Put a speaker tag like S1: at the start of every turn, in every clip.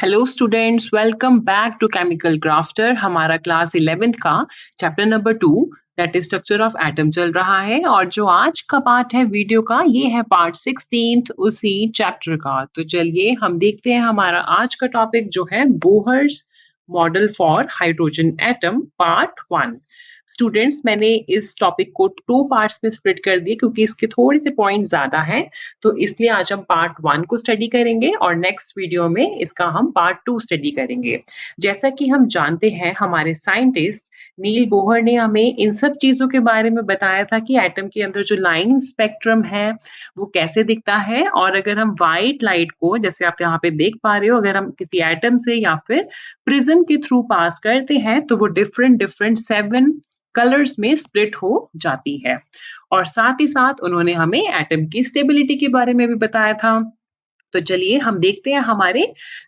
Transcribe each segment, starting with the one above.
S1: Hello students, welcome back to Chemical Crafter. हमारा class 11th का chapter number 2 that is structure of atom चल रहा है और जो आज का पार्ट है वीडियो का ये है पार्ट 16th उसी चैप्टर का। तो चलिए हम देखते हैं हमारा आज का टॉपिक जो है Bohr's model for hydrogen atom part 1। Students, मैंने इस टॉपिक को 2 पार्ट्स में स्प्लिट कर दिए क्योंकि इसके थोड़े से पॉइंट ज्यादा हैं, तो इसलिए आज हम पार्ट 1 को स्टडी करेंगे और नेक्स्ट वीडियो में इसका हम पार्ट 2 स्टडी करेंगे। जैसा कि हम जानते हैं, हमारे साइंटिस्ट नील बोहर ने हमें इन सब चीजों के बारे में बताया था कि एटम के अंदर जो लाइन स्पेक्ट्रम है वो कैसे दिखता है, और अगर हम व्हाइट लाइट को, जैसे आप यहाँ पे देख पा रहे हो, अगर हम किसी एटम से या फिर प्रिज्म के थ्रू पास करते हैं तो वो डिफरेंट डिफरेंट 7 कलर्स में स्प्लिट हो जाती है। और साथ ही साथ उन्होंने हमें एटम की स्टेबिलिटी के बारे में भी बताया था। तो चलिए हम देखते हैं हमारे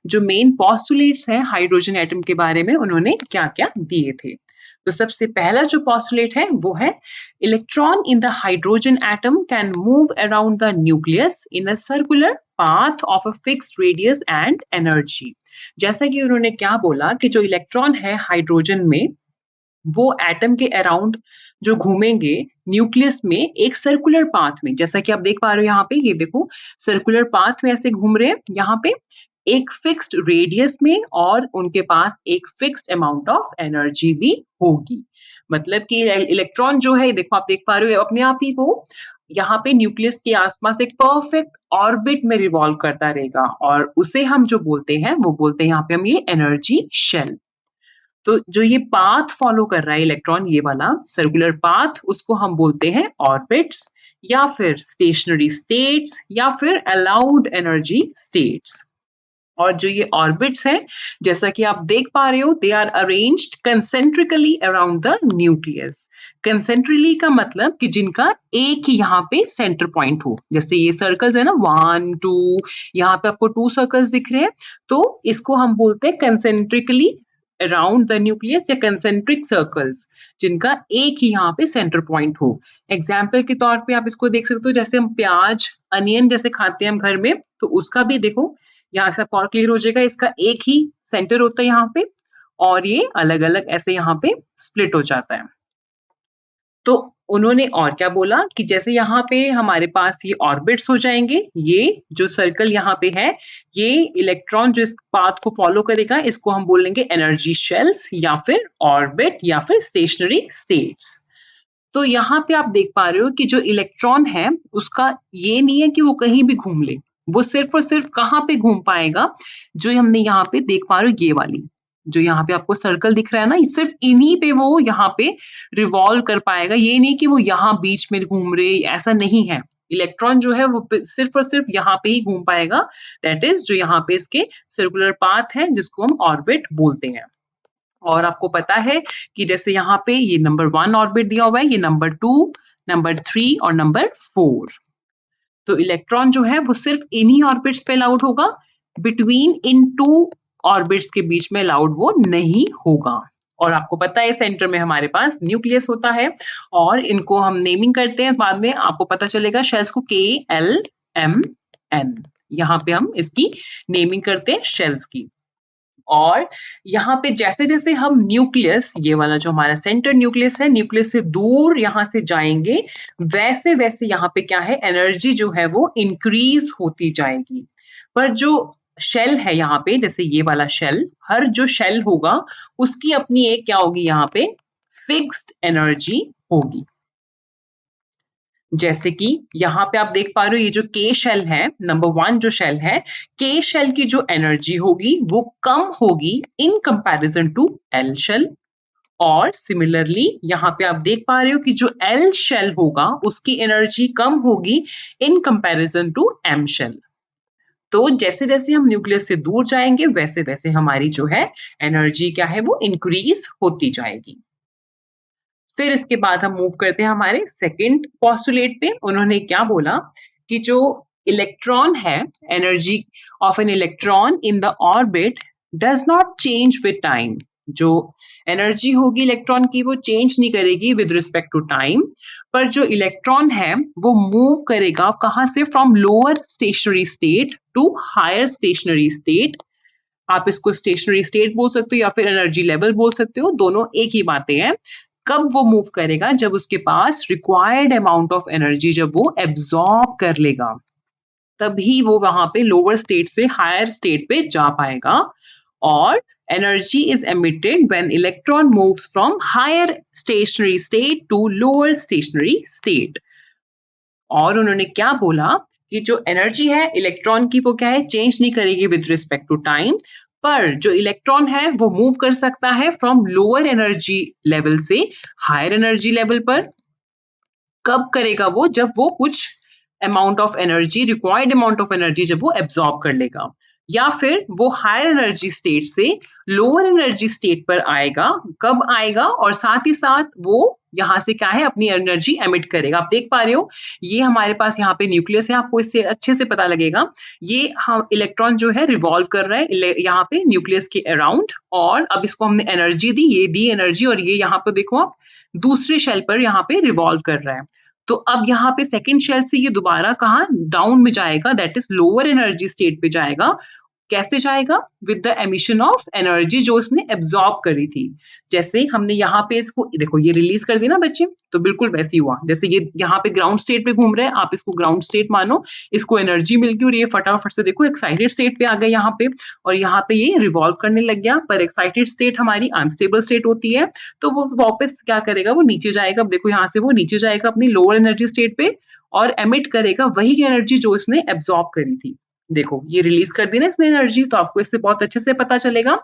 S1: जो मेन पोस्टुलेट्स हैं हाइड्रोजन एटम के बारे में उन्होंने क्या क्या दिए थे। तो सबसे पहला जो पोस्टुलेट है वो है electron in the hydrogen atom can move around the nucleus in a circular path of a fixed radius and energy. जैसा कि उन्होंने क्या बोला कि जो इलेक्ट्रॉन है हाइड्रोजन में वो एटम के अराउंड जो घूमेंगे न्यूक्लियस में एक सर्कुलर पाथ में, जैसा कि आप देख पा रहे हो यहाँ पे, ये देखो सर्कुलर पाथ में ऐसे घूम रहे हैं यहाँ पे एक फिक्स्ड रेडियस में, और उनके पास एक फिक्स्ड अमाउंट ऑफ एनर्जी भी होगी। मतलब कि इलेक्ट्रॉन जो है, देखो आप देख पा रहे हो अपने आप ही वो यहाँ पे न्यूक्लियस के आसपास एक परफेक्ट ऑर्बिट में रिवॉल्व करता रहेगा, और उसे हम जो बोलते हैं वो बोलते हैं यहाँ पे हम ये एनर्जी शेल। तो जो ये पाथ फॉलो कर रहा है इलेक्ट्रॉन, ये वाला सर्कुलर पाथ, उसको हम बोलते हैं ऑर्बिट्स या फिर स्टेशनरी स्टेट्स या फिर अलाउड एनर्जी स्टेट्स। और जो ये ऑर्बिट्स हैं, जैसा कि आप देख पा रहे हो, they are arranged concentrically around the nucleus. Concentrically का मतलब कि जिनका एक ही यहाँ पे सेंटर पॉइंट हो, जैसे ये सर्कल्स है ना 1 2, यहाँ पे आपको 2 सर्कल्स दिख रहे हैं, तो इसको हम बोलते हैं कंसेंट्रिकली अराउंड द न्यूक्लियस या कंसेंट्रिक सर्कल्स, जिनका एक ही यहाँ पे सेंटर पॉइंट हो। एग्जाम्पल के तौर पे आप इसको देख सकते हो, जैसे हम प्याज अनियन जैसे खाते हैं हम घर में, तो उसका भी देखो यहाँ से आपको और क्लियर हो जाएगा, इसका एक ही सेंटर होता है यहाँ पे और ये अलग अलग ऐसे यहाँ पे स्प्लिट हो जाता है। तो उन्होंने और क्या बोला कि जैसे यहाँ पे हमारे पास ये ऑर्बिट्स हो जाएंगे, ये जो सर्कल यहाँ पे है, ये इलेक्ट्रॉन जो इस पाथ को फॉलो करेगा इसको हम बोलेंगे एनर्जी शेल्स या फिर ऑर्बिट या फिर स्टेशनरी स्टेट्स। तो यहाँ पे आप देख पा रहे हो कि जो इलेक्ट्रॉन है उसका ये नहीं है कि वो कहीं भी घूम ले, वो सिर्फ और सिर्फ कहाँ पे घूम पाएगा, जो हमने यहाँ पे देख पा रहे हो ये वाली, जो यहाँ पे आपको सर्कल दिख रहा है ना, सिर्फ इन्हीं पे वो यहाँ पे रिवॉल्व कर पाएगा। ये नहीं कि वो यहाँ बीच में घूम रहे, ऐसा नहीं है। इलेक्ट्रॉन जो है वो सिर्फ और सिर्फ यहाँ पे ही घूम पाएगा, दैट इज जो यहाँ पे इसके सर्कुलर पाथ है जिसको हम ऑर्बिट बोलते हैं। और आपको पता है कि जैसे यहाँ पे ये नंबर 1 ऑर्बिट दिया हुआ है, ये नंबर 2, नंबर 3 और नंबर 4। तो इलेक्ट्रॉन जो है वो सिर्फ इन्हीं ऑर्बिट्स पे अलाउड होगा, बिटवीन इन 2 ऑर्बिट्स के बीच में अलाउड वो नहीं होगा। और आपको पता है सेंटर में हमारे पास न्यूक्लियस होता है, और इनको हम नेमिंग करते हैं, बाद में आपको पता चलेगा शेल्स को KLMN, यहाँ पे हम इसकी नेमिंग करते हैं शेल्स की। और यहाँ पे जैसे जैसे हम न्यूक्लियस, ये वाला जो हमारा सेंटर न्यूक्लियस है, न्यूक्लियस से दूर यहाँ से जाएंगे, वैसे वैसे यहाँ पे क्या है, एनर्जी जो है वो इंक्रीज होती जाएगी। पर जो शेल है यहाँ पे, जैसे ये वाला शेल, हर जो शेल होगा उसकी अपनी एक क्या होगी, यहाँ पे फिक्स्ड एनर्जी होगी। जैसे कि यहाँ पे आप देख पा रहे हो, ये जो के शेल है, नंबर 1 जो शेल है, के शेल की जो एनर्जी होगी वो कम होगी in comparison to L shell. और सिमिलरली यहाँ पे आप देख पा रहे हो कि जो एल शेल होगा उसकी एनर्जी कम होगी in comparison to M shell. तो जैसे जैसे हम न्यूक्लियस से दूर जाएंगे वैसे वैसे हमारी जो है एनर्जी क्या है वो इंक्रीज होती जाएगी। फिर इसके बाद हम मूव करते हैं हमारे सेकंड पोस्टुलेट पे। उन्होंने क्या बोला कि जो इलेक्ट्रॉन है, energy of an electron in the orbit does not change with time. जो एनर्जी होगी इलेक्ट्रॉन की वो चेंज नहीं करेगी विद रिस्पेक्ट टू टाइम, पर जो इलेक्ट्रॉन है वो मूव करेगा कहाँ से, from lower stationary state to higher stationary state आप इसको स्टेशनरी स्टेट बोल सकते हो या फिर एनर्जी लेवल बोल सकते हो, दोनों एक ही बातें हैं। कब वो मूव करेगा? जब उसके पास रिक्वायर्ड अमाउंट ऑफ एनर्जी जब वो एब्जॉर्ब कर लेगा, तभी वो वहां पे लोअर स्टेट से हायर स्टेट पे जा पाएगा। और energy is emitted when electron moves from higher stationary state to lower stationary state. और उन्होंने क्या बोला कि जो एनर्जी है इलेक्ट्रॉन की, वो क्या है, चेंज नहीं करेगी विद रिस्पेक्ट टू टाइम, पर जो इलेक्ट्रॉन है वो मूव कर सकता है फ्रॉम लोअर एनर्जी लेवल से हायर एनर्जी लेवल पर। कब करेगा वो? जब वो कुछ amount of energy, required amount of energy जब वो एब्जॉर्ब कर लेगा, या फिर वो हायर एनर्जी स्टेट से लोअर एनर्जी स्टेट पर आएगा। कब आएगा? और साथ ही साथ वो यहाँ से क्या है, अपनी एनर्जी एमिट करेगा। आप देख पा रहे हो, ये हमारे पास यहाँ पे न्यूक्लियस है, आपको इससे अच्छे से पता लगेगा। ये हम इलेक्ट्रॉन जो है रिवॉल्व कर रहा है यहाँ पे न्यूक्लियस के अराउंड, और अब इसको हमने एनर्जी दी, ये दी एनर्जी, और ये यहाँ पे देखो आप दूसरे शेल पर यहाँ पे रिवॉल्व कर रहा है। तो अब यहाँ पे सेकंड शेल से ये दोबारा कहाँ, डाउन में जाएगा, that is lower energy state पे जाएगा। कैसे जाएगा? With the emission of energy जो इसने एब्जॉर्ब करी थी। जैसे हमने यहाँ पे इसको देखो, ये रिलीज कर दी ना बच्चे, तो बिल्कुल वैसे ही हुआ। जैसे ये यहाँ पे ग्राउंड स्टेट पे घूम रहे हैं, आप इसको ग्राउंड स्टेट मानो, इसको एनर्जी मिल गई और ये फटाफट से देखो एक्साइटेड स्टेट पे आ गए यहाँ पे, और यहाँ पे ये रिवॉल्व करने लग गया। पर एक्साइटेड स्टेट हमारी अनस्टेबल स्टेट होती है, तो वो वापस क्या करेगा, वो नीचे जाएगा। अब देखो यहाँ से वो नीचे जाएगा अपनी लोअर एनर्जी स्टेट पे, और एमिट करेगा वही एनर्जी जो इसने एब्जॉर्ब करी थी। देखो ये रिलीज कर दी ना इसने एनर्जी, तो आपको इससे बहुत अच्छे से पता चलेगा।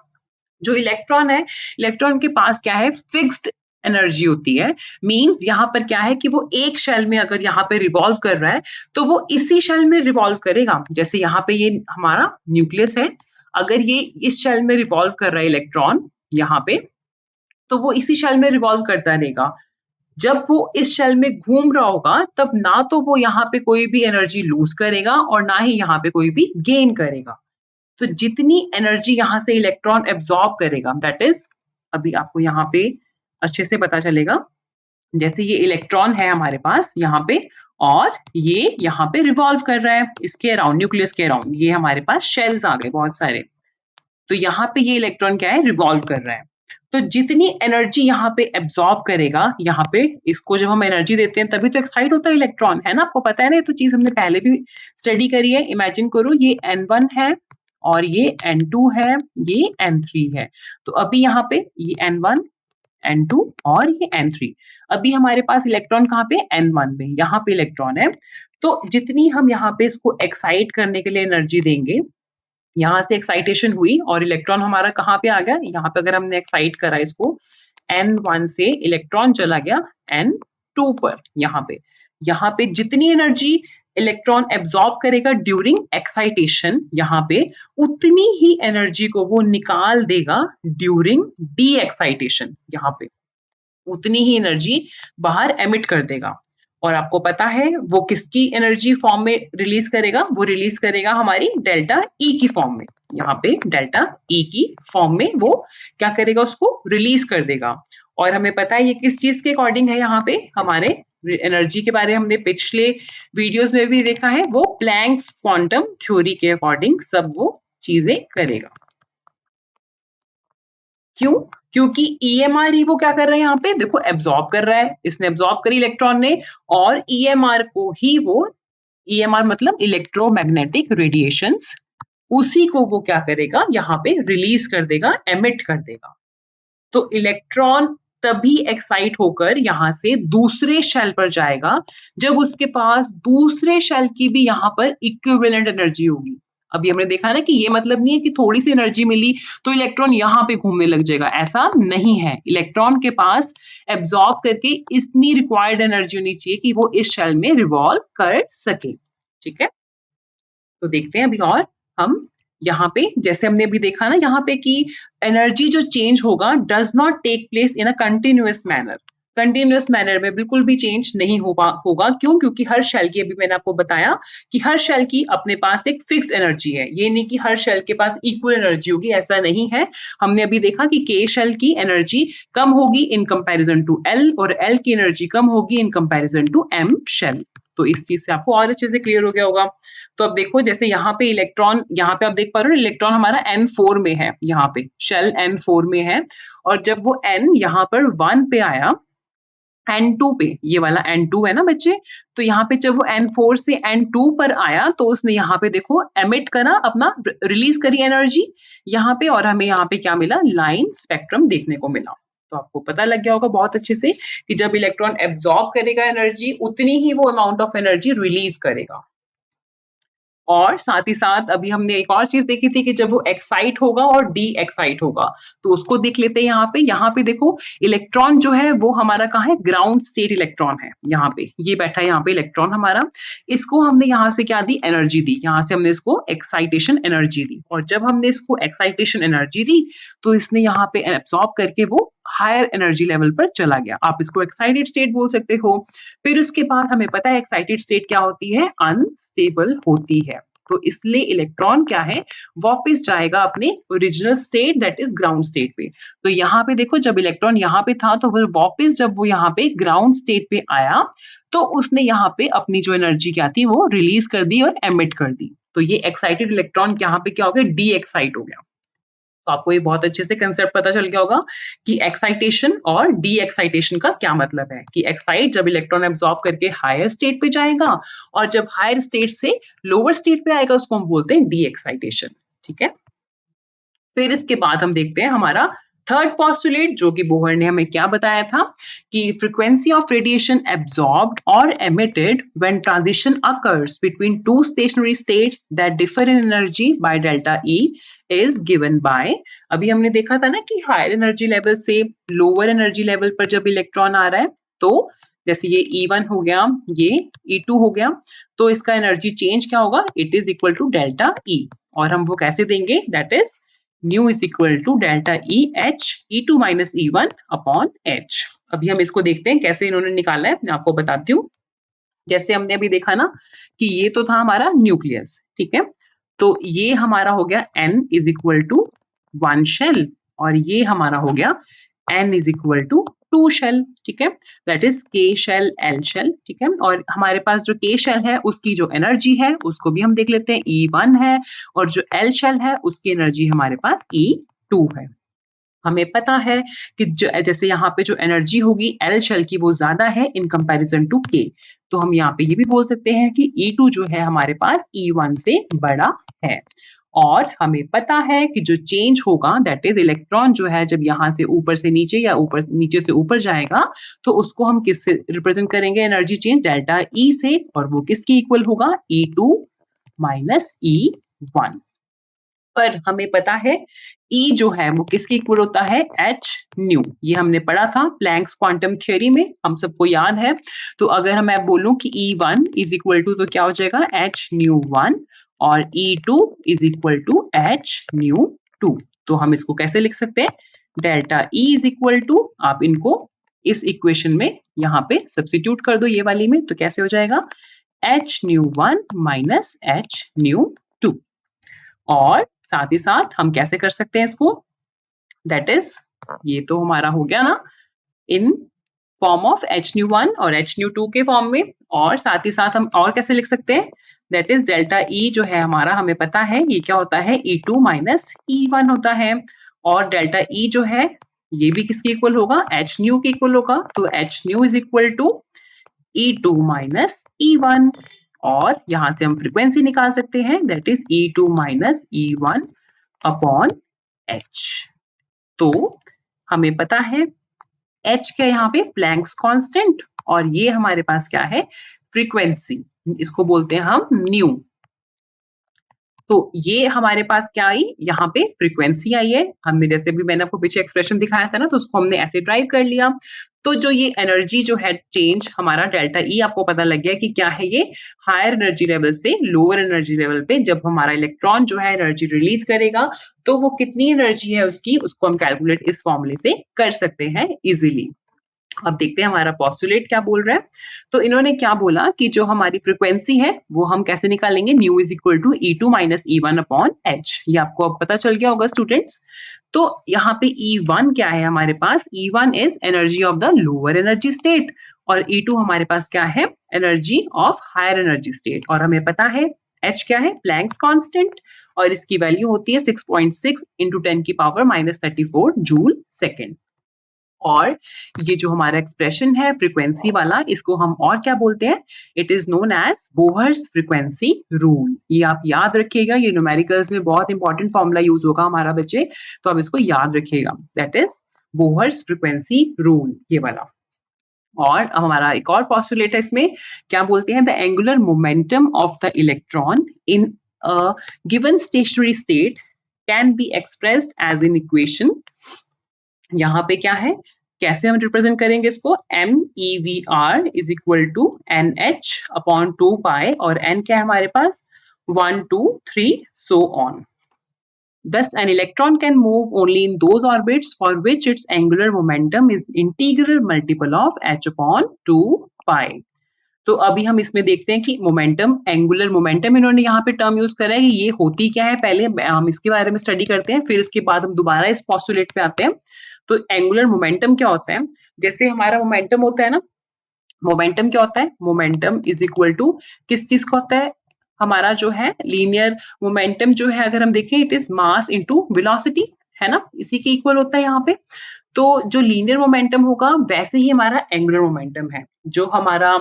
S1: जो इलेक्ट्रॉन है, इलेक्ट्रॉन के पास क्या है, फिक्स्ड एनर्जी होती है। मींस यहाँ पर क्या है कि वो एक शेल में अगर यहाँ पे रिवॉल्व कर रहा है, तो वो इसी शेल में रिवॉल्व करेगा। जैसे यहाँ पे ये हमारा न्यूक्लियस है, अगर ये इस शेल में रिवॉल्व कर रहा है इलेक्ट्रॉन यहाँ पे, तो वो इसी शेल में रिवॉल्व करता रहेगा। जब वो इस शेल में घूम रहा होगा, तब ना तो वो यहाँ पे कोई भी एनर्जी लूज करेगा और ना ही यहाँ पे कोई भी गेन करेगा। तो जितनी एनर्जी यहाँ से इलेक्ट्रॉन एब्जॉर्ब करेगा, दैट इज, अभी आपको यहाँ पे अच्छे से पता चलेगा। जैसे ये इलेक्ट्रॉन है हमारे पास यहाँ पे, और ये यहाँ पे रिवॉल्व कर रहा है इसके अराउंड, न्यूक्लियस के अराउंड। ये हमारे पास शेल्स आ गए बहुत सारे। तो यहाँ पे ये इलेक्ट्रॉन क्या है, रिवॉल्व कर रहा है। तो जितनी एनर्जी यहाँ पे एब्जॉर्ब करेगा, यहाँ पे इसको जब हम एनर्जी देते हैं तभी तो एक्साइट होता है इलेक्ट्रॉन, है ना? आपको पता है ना, ये तो चीज हमने पहले भी स्टडी करी है। इमेजिन करो ये N1 है और ये N2 है, ये N3 है। तो अभी यहाँ पे ये N1, N2 और ये N3। अभी हमारे पास इलेक्ट्रॉन कहाँ पे, N1 में, यहाँ पे इलेक्ट्रॉन है। तो जितनी हम यहाँ पे इसको एक्साइट करने के लिए एनर्जी देंगे, यहाँ से एक्साइटेशन हुई और इलेक्ट्रॉन हमारा कहाँ पे आ गया, यहाँ पे अगर हमने एक्साइट करा इसको, N1 से इलेक्ट्रॉन चला गया N2 पर। यहाँ पे जितनी एनर्जी इलेक्ट्रॉन एब्जॉर्ब करेगा ड्यूरिंग एक्साइटेशन, यहाँ पे उतनी ही एनर्जी को वो निकाल देगा ड्यूरिंग डी एक्साइटेशन। यहाँ पे उतनी ही एनर्जी बाहर एमिट कर देगा। और आपको पता है वो किसकी एनर्जी फॉर्म में रिलीज करेगा, वो रिलीज करेगा हमारी डेल्टा ई की फॉर्म में। यहाँ पे डेल्टा ई की फॉर्म में वो क्या करेगा, उसको रिलीज कर देगा। और हमें पता है ये किस चीज के अकॉर्डिंग है, यहाँ पे हमारे एनर्जी के बारे में हमने पिछले वीडियोस में भी देखा है, वो प्लैंक्स क्वांटम थ्योरी के अकॉर्डिंग सब वो चीजें करेगा। क्यों? क्योंकि EMR ही वो क्या कर रहा है, यहाँ पे देखो एब्जॉर्ब कर रहा है, इसने एब्जॉर्ब करी इलेक्ट्रॉन ने, और EMR को ही वो, EMR मतलब इलेक्ट्रोमैग्नेटिक रेडिएशंस, उसी को वो क्या करेगा, यहाँ पे रिलीज कर देगा, एमिट कर देगा। तो इलेक्ट्रॉन तभी एक्साइट होकर यहाँ से दूसरे शेल पर जाएगा जब उसके पास दूसरे शेल की भी यहाँ पर इक्विवेलेंट एनर्जी होगी। अभी हमने देखा ना कि ये मतलब नहीं है कि थोड़ी सी एनर्जी मिली तो इलेक्ट्रॉन यहाँ पे घूमने लग जाएगा, ऐसा नहीं है। इलेक्ट्रॉन के पास एब्जॉर्ब करके इतनी रिक्वायर्ड एनर्जी होनी चाहिए कि वो इस शेल में रिवॉल्व कर सके। ठीक है, तो देखते हैं अभी और हम यहाँ पे, जैसे हमने अभी देखा ना यहाँ पे कि एनर्जी जो चेंज होगा does not take place in a continuous manner. Continuous manner में बिल्कुल भी चेंज नहीं होगा। क्यों? क्योंकि हर शेल की, अभी मैंने आपको बताया कि हर शेल की अपने पास एक फिक्स्ड एनर्जी है। ये नहीं कि हर शेल के पास इक्वल एनर्जी होगी, ऐसा नहीं है। हमने अभी देखा कि के शेल की एनर्जी कम होगी इन कंपैरिजन टू एल, और एल की एनर्जी कम होगी in comparison to M shell. तो इस चीज से आपको और अच्छे से क्लियर हो गया होगा। तो अब देखो जैसे यहाँ पे इलेक्ट्रॉन, यहाँ पे आप देख पा रहे हो इलेक्ट्रॉन हमारा N4 में है, यहाँ पे शेल N4 में है, और जब वो N यहाँ पर 1 पे आया, N2 पे, ये वाला N2 है ना बच्चे, तो यहाँ पे जब वो N4 से N2 पर आया तो उसने यहाँ पे देखो एमिट करा, अपना रिलीज करी एनर्जी यहाँ पे, और हमें यहाँ पे क्या मिला, लाइन स्पेक्ट्रम देखने को मिला। तो आपको पता लग गया होगा बहुत अच्छे से कि जब इलेक्ट्रॉन एब्जॉर्ब करेगा एनर्जी, उतनी ही वो अमाउंट ऑफ एनर्जी रिलीज करेगा। और साथ ही साथ अभी हमने एक और चीज देखी थी कि जब वो एक्साइट होगा और डी एक्साइट होगा, तो उसको देख लेते हैं यहाँ पे। यहाँ पे देखो इलेक्ट्रॉन जो है वो हमारा कहाँ है, ग्राउंड स्टेट इलेक्ट्रॉन है, यहाँ पे ये बैठा है, यहाँ पे इलेक्ट्रॉन हमारा, इसको हमने यहाँ से क्या दी, एनर्जी दी, यहाँ से हमने इसको एक्साइटेशन एनर्जी दी, और जब हमने इसको एक्साइटेशन एनर्जी दी तो इसने यहाँ पे एब्सॉर्ब करके वो हायर एनर्जी लेवल पर चला गया। आप इसको एक्साइटेड स्टेट बोल सकते हो। फिर उसके बाद हमें पता है एक्साइटेड स्टेट क्या होती है, अनस्टेबल होती है। तो इसलिए इलेक्ट्रॉन क्या है, वापस जाएगा अपने original state, that is ground state पे। तो यहाँ पे देखो जब इलेक्ट्रॉन यहाँ पे था तो फिर वापस जब वो यहाँ पे ग्राउंड स्टेट पे आया तो उसने यहाँ पे अपनी जो एनर्जी क्या थी वो रिलीज कर दी और एमिट कर दी। तो ये एक्साइटेड इलेक्ट्रॉन यहाँ पे क्या हो गया, डी एक्साइट हो गया। तो आपको ये बहुत अच्छे से कंसेप्ट पता चल गया होगा कि एक्साइटेशन और डी एक्साइटेशन का क्या मतलब है। कि एक्साइट जब इलेक्ट्रॉन एब्जॉर्ब करके हायर स्टेट पे जाएगा, और जब हायर स्टेट से लोअर स्टेट पे आएगा उसको हम बोलते हैं डी एक्साइटेशन। ठीक है, फिर इसके बाद हम देखते हैं हमारा थर्ड पॉस्टुलेट, जो कि बोहर ने हमें क्या बताया था कि फ्रीक्वेंसी ऑफ रेडिएशन एब्जॉर्ब्ड और emitted when transition occurs between two stationary states that differ in energy by delta E is given by. अभी हमने देखा था ना कि हायर एनर्जी लेवल से लोअर एनर्जी लेवल पर जब इलेक्ट्रॉन आ रहा है, तो जैसे ये E1 हो गया, ये E2 हो गया, तो इसका एनर्जी चेंज क्या होगा, it is equal to delta E. और हम वो कैसे देंगे, that is nu is equal to delta E H E2 minus E1 upon H. अभी हम इसको देखते हैं कैसे इन्होंने निकाला है, मैं आपको बताती हूँ। जैसे हमने अभी देखा ना कि ये तो था हमारा न्यूक्लियस, ठीक है, तो ये हमारा हो गया N is equal to 1 shell, और ये हमारा हो गया N is equal to 2 shell. ठीक है, that is K shell L shell. ठीक है, और हमारे पास जो K शेल है उसकी जो एनर्जी है उसको भी हम देख लेते हैं, E1 है, और जो L शेल है उसकी एनर्जी हमारे पास E2 है। हमें पता है कि जैसे यहाँ पे जो एनर्जी होगी एल शेल की वो ज्यादा है इन कंपैरिजन टू के, तो हम यहाँ पे ये भी बोल सकते हैं कि E2 जो है हमारे पास E1 से बड़ा है। और हमें पता है कि जो चेंज होगा दैट इज इलेक्ट्रॉन जो है जब यहाँ से ऊपर से नीचे या ऊपर नीचे से ऊपर जाएगा तो उसको हम किससे रिप्रेजेंट करेंगे, एनर्जी चेंज डेल्टा ई से, और वो किसकी इक्वल होगा, E2 माइनस E1। पर हमें पता है E जो है वो किसके इक्वल होता है, H न्यू। ये हमने पढ़ा था प्लैंक्स क्वांटम थ्योरी में, हम सबको याद है। तो अगर मैं बोलूं कि E1 इज इक्वल टू, तो क्या हो जाएगा H न्यू 1, और E2 is equal to H nu 2। तो हम इसको कैसे लिख सकते हैं, delta E is equal to, आप इनको इस इक्वेशन में यहाँ पे सब्स्टिट्यूट कर दो ये वाली में, तो कैसे हो जाएगा H new 1 minus H nu 2। और साथ ही साथ हम कैसे कर सकते हैं इसको, दैट इज ये तो हमारा हो गया ना in form of H new 1 और H न्यू 2 के फॉर्म में। और साथ ही साथ हम और कैसे लिख सकते हैं, दैट इज डेल्टा E जो है हमारा, हमें पता है ये क्या होता है, E2 माइनस E1 होता है। और डेल्टा E जो है ये भी किसके इक्वल होगा, H न्यू के इक्वल होगा, तो H nu is equal to E2 minus E1। और यहां से हम फ्रीक्वेंसी निकाल सकते हैं, that is E2 minus E1 upon H। तो हमें पता है H क्या यहाँ पे, प्लैंक्स कांस्टेंट, और ये हमारे पास क्या है, फ्रीक्वेंसी, इसको बोलते हैं हम न्यू। तो ये हमारे पास क्या आई, यहाँ पे फ्रीक्वेंसी आई है। हमने जैसे भी मैंने आपको पीछे एक्सप्रेशन दिखाया था ना, तो उसको हमने ऐसे ड्राइव कर लिया। तो जो ये एनर्जी जो है चेंज हमारा डेल्टा ई, आपको पता लग गया कि क्या है, ये हायर एनर्जी लेवल से लोअर एनर्जी लेवल पे जब हमारा इलेक्ट्रॉन जो है एनर्जी रिलीज करेगा तो वो कितनी एनर्जी है उसकी, उसको हम कैलकुलेट इस फॉर्मूले से कर सकते हैं इजिली। अब देखते हैं हमारा पोस्टुलेट क्या बोल रहा है। तो इन्होंने क्या बोला कि जो हमारी फ्रीक्वेंसी है वो हम कैसे निकालेंगे, nu is equal to E2 minus E1 upon H. ये आपको अब पता चल गया होगा स्टूडेंट्स। तो यहाँ पे E1 क्या है हमारे पास, E1 is energy of the lower energy state और E2 हमारे पास क्या है, energy of higher energy state. और हमें पता है H क्या है, प्लैंक्स कांस्टेंट, और इसकी वैल्यू होती है 6.6 इंटू 10 की पावर माइनस 34 जूल सेकेंड। और ये जो हमारा एक्सप्रेशन है फ्रीक्वेंसी वाला, इसको हम और क्या बोलते हैं, it is known as Bohr's frequency rule. ये आप याद रखिएगा, ये न्यूमेरिकल्स में बहुत इंपॉर्टेंट फॉर्मूला यूज होगा हमारा बच्चे, तो आप इसको याद रखिएगा, that is Bohr's frequency rule, ये वाला। और हमारा एक और पॉस्टुलेट है इसमें, क्या बोलते हैं, the angular momentum of the electron in a given stationary state can be expressed as in equation. यहाँ पे क्या है, कैसे हम रिप्रेजेंट करेंगे इसको, MEVR is equal to NH upon 2 pi, और N क्या है हमारे पास, 1 2 3 so on. Thus, an electron can move only in those orbits for which its angular momentum is integral multiple of h upon 2 pi. तो अभी हम इसमें देखते हैं कि मोमेंटम, एंगुलर मोमेंटम इन्होंने यहाँ पे टर्म यूज करा है कि ये होती क्या है, पहले हम इसके बारे में स्टडी करते हैं, फिर इसके बाद हम दोबारा इस पोस्टुलेट पे आते हैं। तो एंगुलर मोमेंटम क्या होता है, जैसे हमारा मोमेंटम होता है ना, मोमेंटम क्या होता है, मोमेंटम इज इक्वल टू किस चीज का होता है, हमारा जो है लीनियर मोमेंटम जो है, अगर हम देखें it is mass into velocity, है ना, इसी के इक्वल होता है यहाँ पे। तो जो लीनियर मोमेंटम होगा वैसे ही हमारा एंगुलर मोमेंटम है। जो हमारा,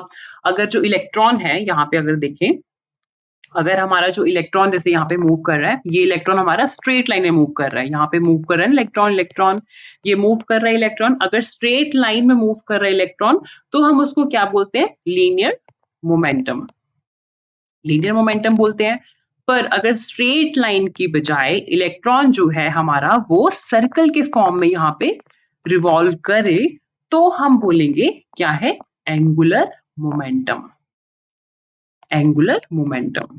S1: अगर जो इलेक्ट्रॉन है यहाँ पे अगर देखें, अगर हमारा जो इलेक्ट्रॉन जैसे यहाँ पे मूव कर रहा है, ये इलेक्ट्रॉन हमारा स्ट्रेट लाइन में मूव कर रहा है, यहाँ पे मूव कर रहा है इलेक्ट्रॉन, इलेक्ट्रॉन ये मूव कर रहा है इलेक्ट्रॉन, अगर स्ट्रेट लाइन में मूव कर रहा है इलेक्ट्रॉन तो हम उसको क्या बोलते हैं, लीनियर मोमेंटम, लीनियर मोमेंटम बोलते हैं। पर अगर स्ट्रेट लाइन की बजाय इलेक्ट्रॉन जो है हमारा वो सर्कल के फॉर्म में यहाँ पे रिवॉल्व करे तो हम बोलेंगे क्या है, एंगुलर मोमेंटम, एंगुलर मोमेंटम।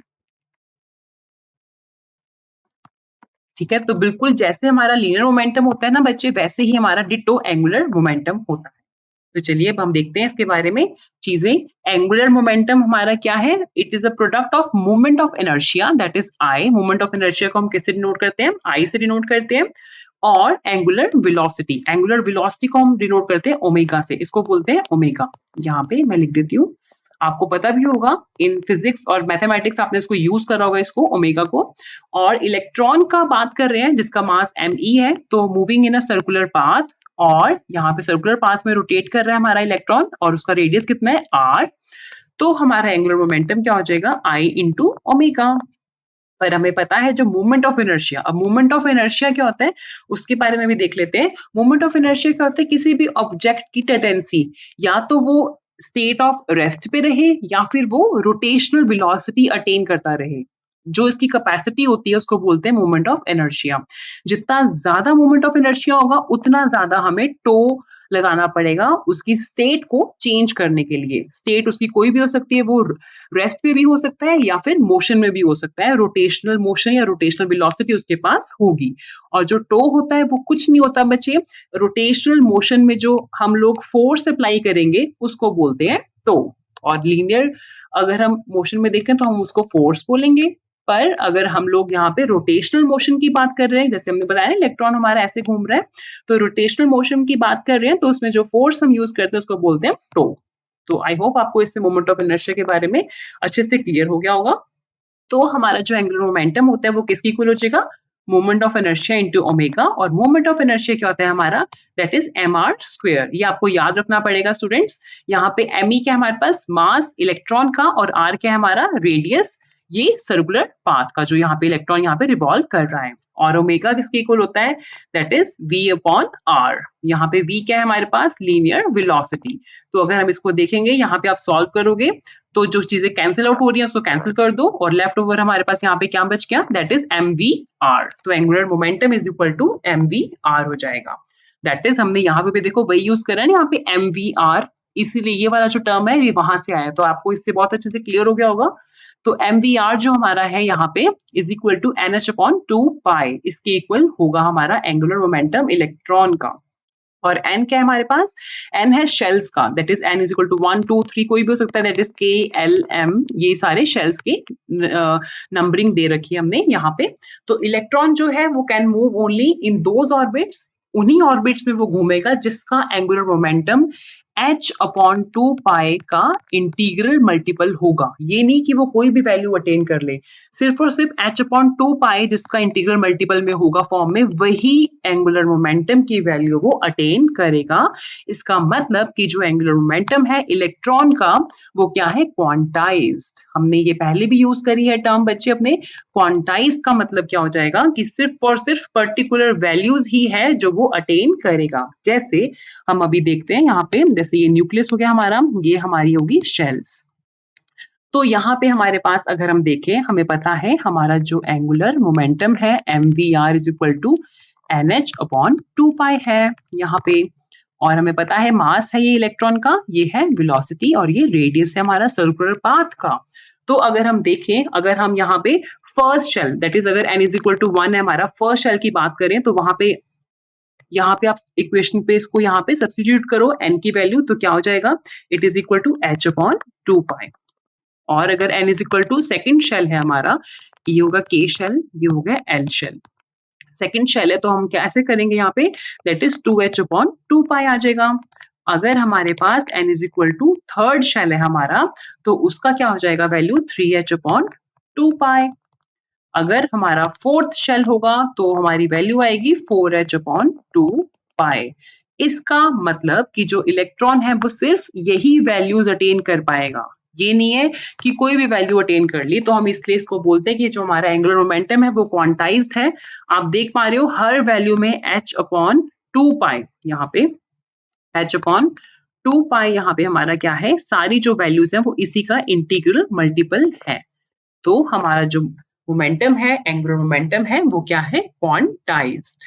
S1: ठीक है, तो बिल्कुल जैसे हमारा लीनियर मोमेंटम होता है ना बच्चे, वैसे ही हमारा डिटो एंगुलर मोमेंटम होता है। तो चलिए अब हम देखते हैं इसके बारे में चीजें। एंगुलर मोमेंटम हमारा क्या है, it is a product of movement of inertia, that is I. Movement of inertia को हम किससे डिनोट करते हैं, आई से डिनोट करते हैं। और एंगुलर वेलोसिटी, एंगुलर वेलोसिटी को हम डिनोट करते हैं ओमेगा से, इसको बोलते हैं ओमेगा। यहाँ पे मैं लिख देती हूँ, आपको पता भी होगा इन फिजिक्स और मैथमेटिक्स आपने इसको यूज करा होगा, इसको ओमेगा को। और इलेक्ट्रॉन का बात कर रहे हैं जिसका मास ME है, तो moving in a circular path, और यहाँ पे सर्कुलर पाथ में रोटेट कर रहा है हमारा इलेक्ट्रॉन और उसका रेडियस कितना है R। तो हमारा एंगुलर मोमेंटम क्या हो जाएगा, I इंटू ओमेगा। पर हमें पता है जो मूवमेंट ऑफ इनर्शिया, अब मूवमेंट ऑफ इनर्शिया क्या होता है उसके बारे में भी देख लेते हैं। मूवमेंट ऑफ इनर्शिया क्या होता है, किसी भी ऑब्जेक्ट की टेंडेंसी या तो वो स्टेट ऑफ रेस्ट पे रहे या फिर वो रोटेशनल वेलोसिटी अटेन करता रहे, जो इसकी कैपेसिटी होती है उसको बोलते हैं मूवमेंट ऑफ इनर्शिया। जितना ज्यादा मूवमेंट ऑफ इनर्शिया होगा उतना ज्यादा हमें टो लगाना पड़ेगा उसकी स्टेट को चेंज करने के लिए। स्टेट उसकी कोई भी हो सकती है, वो रेस्ट पे भी हो सकता है या फिर मोशन में भी हो सकता है, रोटेशनल मोशन या रोटेशनल वेलोसिटी उसके पास होगी। और जो टो होता है वो कुछ नहीं होता बच्चे, रोटेशनल मोशन में जो हम लोग फोर्स अप्लाई करेंगे उसको बोलते हैं टो। और लीनियर अगर हम मोशन में देखें तो हम उसको फोर्स बोलेंगे। पर अगर हम लोग यहाँ पे रोटेशनल मोशन की बात कर रहे हैं, जैसे हमने बताया इलेक्ट्रॉन हमारा ऐसे घूम रहा है, तो रोटेशनल मोशन की बात कर रहे हैं तो उसमें जो फोर्स हम यूज करते हैं उसको बोलते हैं टो। तो आई होप आपको इससे मोमेंट ऑफ इनर्शिया के बारे में अच्छे से क्लियर हो गया होगा। तो हमारा जो एंगुलर मोमेंटम होता है वो किसकी इक्वल हो जाएगा, moment of inertia into omega. और मोमेंट ऑफ इनर्शिया क्या होता है हमारा, दैट इज mr स्क्वायर। ये आपको याद रखना पड़ेगा स्टूडेंट्स। यहाँ पे me क्या है हमारे पास, मास इलेक्ट्रॉन का, और r क्या है हमारा, रेडियस, ये सर्कुलर पाथ का जो यहाँ पे इलेक्ट्रॉन यहाँ पे रिवॉल्व कर रहा है। और ओमेगा किसके इक्वल होता है, that is v upon r। यहाँ पे v क्या है हमारे पास, लीनियर वेलोसिटी। तो अगर हम इसको देखेंगे यहाँ पे आप सॉल्व करोगे तो जो चीजें कैंसिल आउट हो रही है उसको कैंसिल कर दो, और लेफ्ट ओवर हमारे पास यहाँ पे क्या बच गया, दैट इज MVR। तो angular momentum is equal to MVR हो जाएगा। दैट इज हमने यहाँ पे भी देखो वही यूज करा है ना, यहाँ पे MVR, इसीलिए ये वाला जो टर्म है ये वहां से आया, तो आपको इससे बहुत अच्छे से क्लियर हो गया होगा। तो MVR जो हमारा है यहाँ पे is equal to NH upon 2 pi, इसके इक्वल होगा हमारा एंगुलर मोमेंटम इलेक्ट्रॉन का। और n क्या है हमारे पास, n है शेल्स का, that is n is equal to 1 2 3 कोई भी हो सकता है, that is k l m, ये सारे शेल्स की नंबरिंग दे रखी है हमने यहाँ पे। तो इलेक्ट्रॉन जो है वो can move only in those orbits, उन्हीं ऑर्बिट्स में वो घूमेगा जिसका एंगुलर मोमेंटम h अपॉन 2 पाई का इंटीग्रल मल्टीपल होगा। ये नहीं कि वो कोई भी वैल्यू अटेन कर ले, सिर्फ और सिर्फ h अपॉन 2 पाई जिसका इंटीग्रल मल्टीपल में होगा फॉर्म में, वही एंगुलर मोमेंटम की वैल्यू वो अटेन करेगा। इसका मतलब कि जो एंगुलर मोमेंटम है इलेक्ट्रॉन का वो क्या है, क्वांटाइज्ड। हमने ये पहले भी यूज करी है टर्म बच्चे अपने। क्वांटाइज्ड का मतलब क्या हो जाएगा कि सिर्फ और सिर्फ पर्टिकुलर वैल्यूज ही है जो वो अटेन करेगा। जैसे हम अभी देखते हैं यहाँ पे, जैसे ये न्यूक्लियस हो गया हमारा, ये हमारी होगी शेल्स। तो यहाँ पे हमारे पास अगर हम देखें, हमें पता है हमारा जो एंगुलर मोमेंटम है mvr is equal to nh upon 2 pi है यहाँ पे, और हमें पता है मास है ये इलेक्ट्रॉन का, ये है वेलोसिटी, और ये रेडियस है हमारा सर्कुलर पाथ का। तो अगर हम देखें, अगर हम यहाँ पे फर्स्ट शेल, दैट इज अगर n इज इक्वल टू 1 है हमारा फर्स्ट शेल की बात करें, तो वहां पे यहाँ पे आप इक्वेशन पे इसको यहाँ पे सब्स्टिट्यूट करो n की वैल्यू, तो क्या हो जाएगा, it is equal to h upon 2 pi. और अगर n is equal to second shell है हमारा, ये होगा k शेल, ये हो गया l शेल। सेकेंड शेल है तो हम कैसे करेंगे यहाँ पे, that is 2h upon 2 pi आ जाएगा। अगर हमारे पास n is equal to third shell है हमारा, तो उसका क्या हो जाएगा वैल्यू, 3h अपॉन 2 पाई। अगर हमारा फोर्थ शेल होगा तो हमारी वैल्यू आएगी 4h अपॉन 2 पाई। इसका मतलब कि जो इलेक्ट्रॉन है वो सिर्फ यही वैल्यूज अटेन कर पाएगा, ये नहीं है कि कोई भी वैल्यू अटेन कर ली। तो हम इसलिए इसको बोलते हैं कि जो हमारा एंगुलर मोमेंटम है वो क्वांटाइज्ड है। आप देख पा रहे हो हर वैल्यू में h अपॉन 2 पाई, यहाँ पे h अपॉन 2 पाई यहाँ पे हमारा क्या है, सारी जो वैल्यूज है वो इसी का इंटीग्रल मल्टीपल है। तो हमारा जो मोमेंटम है, एंगुलर मोमेंटम है, वो क्या है, क्वांटाइज्ड।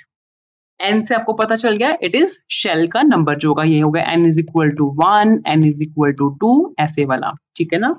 S1: एन से आपको पता चल गया, इट इज शेल का नंबर जो होगा ये होगा n is equal to 1, n is equal to 2, ऐसे वाला, ठीक है ना।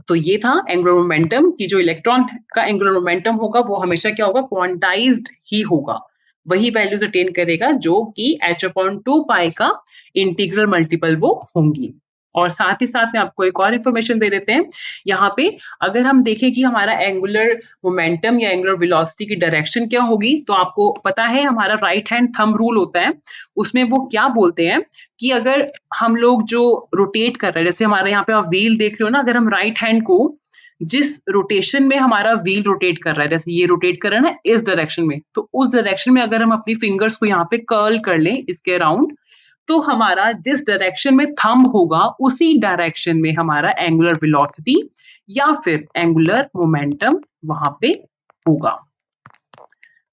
S1: तो ये था एंगुलर मोमेंटम कि जो इलेक्ट्रॉन का एंगुलर मोमेंटम होगा वो हमेशा क्या होगा, क्वांटाइज्ड ही होगा, वही वैल्यूज अटेन करेगा जो कि h अपॉन 2 पाई का इंटीग्रल मल्टीपल वो होंगी। और साथ ही साथ में आपको एक और इन्फॉर्मेशन दे देते हैं यहाँ पे, अगर हम देखें कि हमारा एंगुलर मोमेंटम या एंगुलर वेलोसिटी की डायरेक्शन क्या होगी, तो आपको पता है हमारा राइट हैंड थंब रूल होता है, उसमें वो क्या बोलते हैं कि अगर हम लोग जो रोटेट कर रहे हैं, जैसे हमारे यहाँ पे आप व्हील देख रहे हो ना, अगर हम राइट हैंड को जिस रोटेशन में हमारा व्हील रोटेट कर रहा है, जैसे ये रोटेट कर रहा है ना इस डायरेक्शन में, तो उस डायरेक्शन में अगर हम अपनी फिंगर्स को यहाँ पे कर्ल कर लें इसके अराउंड, तो हमारा जिस डायरेक्शन में थंब होगा उसी डायरेक्शन में हमारा एंगुलर वेलोसिटी या फिर एंगुलर मोमेंटम वहां पे होगा।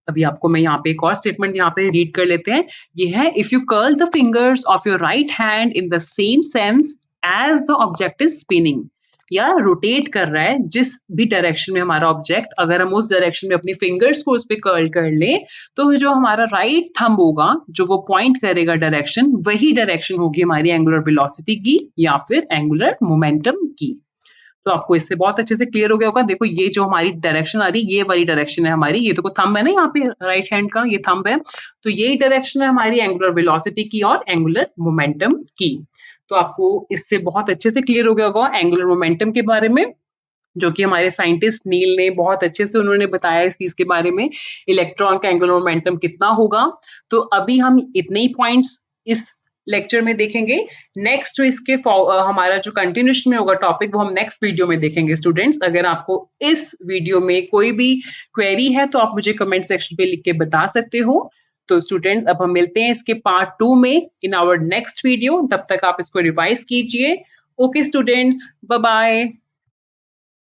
S1: अभी आपको मैं यहाँ पे एक और स्टेटमेंट यहाँ पे रीड कर लेते हैं, ये है, if you curl the fingers of your right hand in the same sense as the object is spinning, या रोटेट कर रहा है जिस भी डायरेक्शन में हमारा ऑब्जेक्ट, अगर हम उस डायरेक्शन में अपनी फिंगर्स को उस पर कर्ल कर ले, तो जो हमारा राइट थंब होगा जो वो पॉइंट करेगा डायरेक्शन, वही डायरेक्शन होगी हमारी एंगुलर वेलोसिटी की या फिर एंगुलर मोमेंटम की। तो आपको इससे बहुत अच्छे से क्लियर हो गया होगा। देखो ये जो हमारी डायरेक्शन आ रही है, ये वाली डायरेक्शन है हमारी, ये देखो थंब है ना यहाँ पे राइट हैंड का, ये थंब है, तो यही डायरेक्शन है हमारी एंगुलर वेलोसिटी की और एंगुलर मोमेंटम की। तो आपको इससे बहुत अच्छे से क्लियर हो गया होगा एंगुलर मोमेंटम के बारे में, जो कि हमारे साइंटिस्ट नील ने बहुत अच्छे से उन्होंने बताया इस चीज के बारे में, इलेक्ट्रॉन का एंगुलर मोमेंटम कितना होगा। तो अभी हम इतने ही पॉइंट्स इस लेक्चर में देखेंगे। नेक्स्ट जो इसके हमारा जो कंटिन्यूशन में होगा टॉपिक, वो हम नेक्स्ट वीडियो में देखेंगे स्टूडेंट्स। अगर आपको इस वीडियो में कोई भी क्वेरी है तो आप मुझे कमेंट सेक्शन पे लिख के बता सकते हो। तो स्टूडेंट्स अब हम मिलते हैं इसके पार्ट 2 में इन आवर नेक्स्ट वीडियो, तब तक आप इसको रिवाइज कीजिए। Okay students, bye bye.